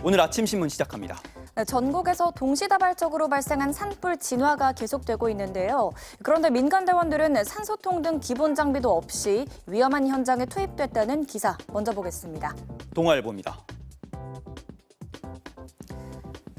오늘 아침 신문 시작합니다. 네, 전국에서 동시다발적으로 발생한 산불 진화가 계속되고 있는데요. 그런데 민간대원들은 산소통 등 기본 장비도 없이 위험한 현장에 투입됐다는 기사 먼저 보겠습니다. 동아일보입니다.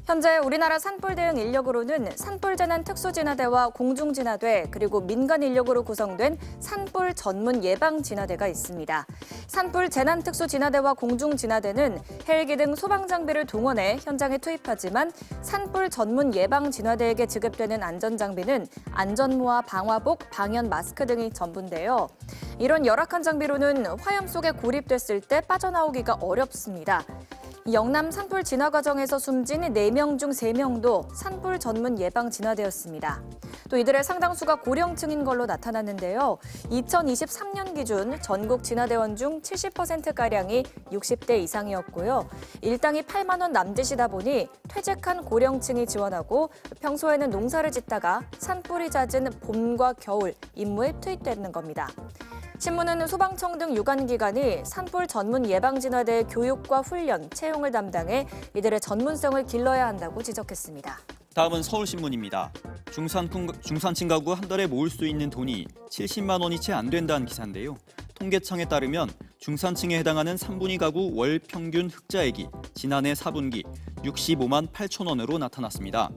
현재 우리나라 산불 대응 인력으로는 산불재난특수진화대와 공중진화대 그리고 민간 인력으로 구성된 산불 전문 예방진화대가 있습니다. 산불재난특수진화대와 공중진화대는 헬기 등 소방장비를 동원해 현장에 투입하지만 산불 전문 예방진화대에게 지급되는 안전장비는 안전모와 방화복, 방연 마스크 등이 전부인데요. 이런 열악한 장비로는 화염 속에 고립됐을 때 빠져나오기가 어렵습니다. 영남 산불 진화 과정에서 숨진 4명 중 3명도 산불 전문 예방 진화되었습니다. 또 이들의 상당수가 고령층인 걸로 나타났는데요. 2023년 기준 전국 진화대원 중 70%가량이 60대 이상이었고요. 일당이 8만 원 남짓이다 보니 퇴직한 고령층이 지원하고 평소에는 농사를 짓다가 산불이 잦은 봄과 겨울 임무에 투입되는 겁니다. 신문은 소방청 등 유관기관이 산불 전문 예방진화대 교육과 훈련, 채용을 담당해 이들의 전문성을 길러야 한다고 지적했습니다. 다음은 서울신문입니다. 중산층 가구 한 달에 모을 수 있는 돈이 70만 원이 채 안 된다는 기사인데요. 통계청에 따르면 중산층에 해당하는 3분위 가구 월 평균 흑자액이 지난해 4분기 65만 8천 원으로 나타났습니다.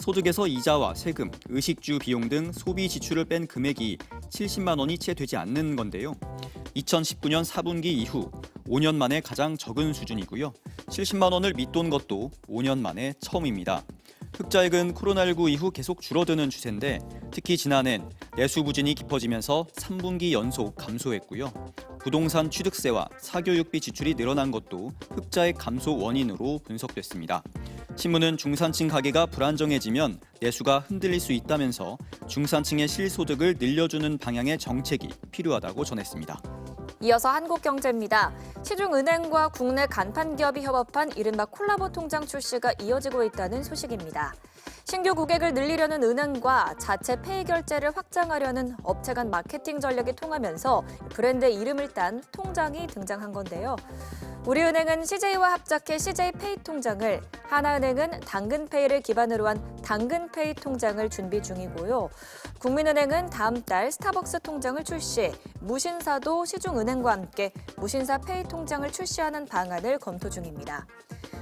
소득에서 이자와 세금, 의식주 비용 등 소비 지출을 뺀 금액이 70만 원이 채 되지 않는 건데요. 2019년 4분기 이후 5년 만에 가장 적은 수준이고요. 70만 원을 밑돈 것도 5년 만에 처음입니다. 흑자액은 코로나19 이후 계속 줄어드는 추세인데 특히 지난해는 내수 부진이 깊어지면서 3분기 연속 감소했고요. 부동산 취득세와 사교육비 지출이 늘어난 것도 흑자액 감소 원인으로 분석됐습니다. 신문은 중산층 가계가 불안정해지면 내수가 흔들릴 수 있다면서 중산층의 실소득을 늘려주는 방향의 정책이 필요하다고 전했습니다. 이어서 한국경제입니다. 시중은행과 국내 간판기업이 협업한 이른바 콜라보 통장 출시가 이어지고 있다는 소식입니다. 신규 고객을 늘리려는 은행과 자체 페이 결제를 확장하려는 업체 간 마케팅 전략이 통하면서 브랜드의 이름을 딴 통장이 등장한 건데요. 우리은행은 CJ와 합작해 CJ페이 통장을, 하나은행은 당근페이를 기반으로 한 당근페이 통장을 준비 중이고요. 국민은행은 다음 달 스타벅스 통장을 출시, 무신사도 시중은행과 함께 무신사 페이 통장을 출시하는 방안을 검토 중입니다.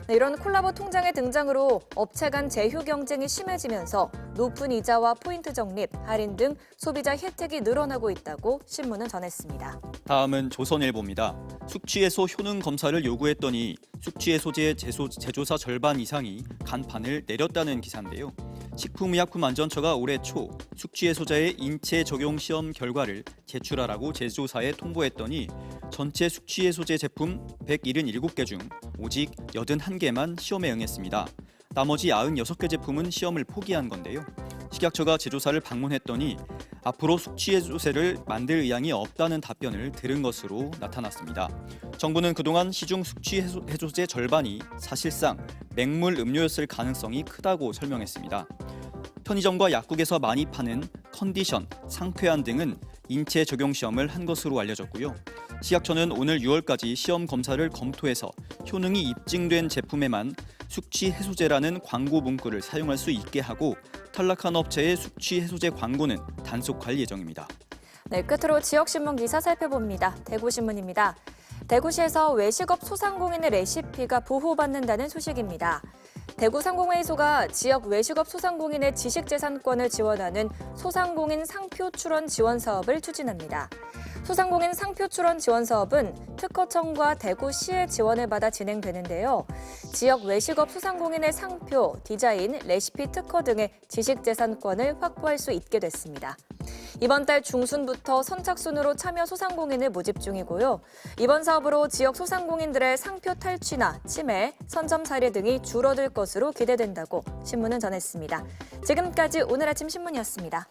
이런 콜라보 통장의 등장으로 업체 간 제휴 경쟁이 심해지면서 높은 이자와 포인트 적립, 할인 등 소비자 혜택이 늘어나고 있다고 신문은 전했습니다. 다음은 조선일보입니다. 숙취해소 효능 검사를 요구했더니 숙취해소제 제조사 절반 이상이 간판을 내렸다는 기사인데요. 식품의약품안전처가 올해 초 숙취해소제의 인체 적용 시험 결과를 제출하라고 제조사에 통보했더니 전체 숙취해소제 제품 177개 중 오직 81개만 시험에 응했습니다. 나머지 96개 제품은 시험을 포기한 건데요. 식약처가 제조사를 방문했더니 앞으로 숙취해소제를 만들 의향이 없다는 답변을 들은 것으로 나타났습니다. 정부는 그동안 시중 숙취해소제 절반이 사실상 맹물 음료였을 가능성이 크다고 설명했습니다. 편의점과 약국에서 많이 파는 컨디션, 상쾌한 등은 인체 적용 시험을 한 것으로 알려졌고요. 식약처는 오늘 6월까지 시험 검사를 검토해서 효능이 입증된 제품에만 숙취해소제라는 광고 문구를 사용할 수 있게 하고 탈락한 업체의 숙취해소제 광고는 단속할 예정입니다. 네, 끝으로 지역신문 기사 살펴봅니다. 대구신문입니다. 대구시에서 외식업 소상공인의 레시피가 보호받는다는 소식입니다. 대구상공회의소가 지역 외식업 소상공인의 지식재산권을 지원하는 소상공인 상표 출원 지원 사업을 추진합니다. 소상공인 상표 출원 지원 사업은 특허청과 대구시의 지원을 받아 진행되는데요. 지역 외식업 소상공인의 상표, 디자인, 레시피 특허 등의 지식재산권을 확보할 수 있게 됐습니다. 이번 달 중순부터 선착순으로 참여 소상공인을 모집 중이고요. 이번 사업으로 지역 소상공인들의 상표 탈취나 침해, 선점 사례 등이 줄어들 것으로 기대된다고 신문은 전했습니다. 지금까지 오늘 아침 신문이었습니다.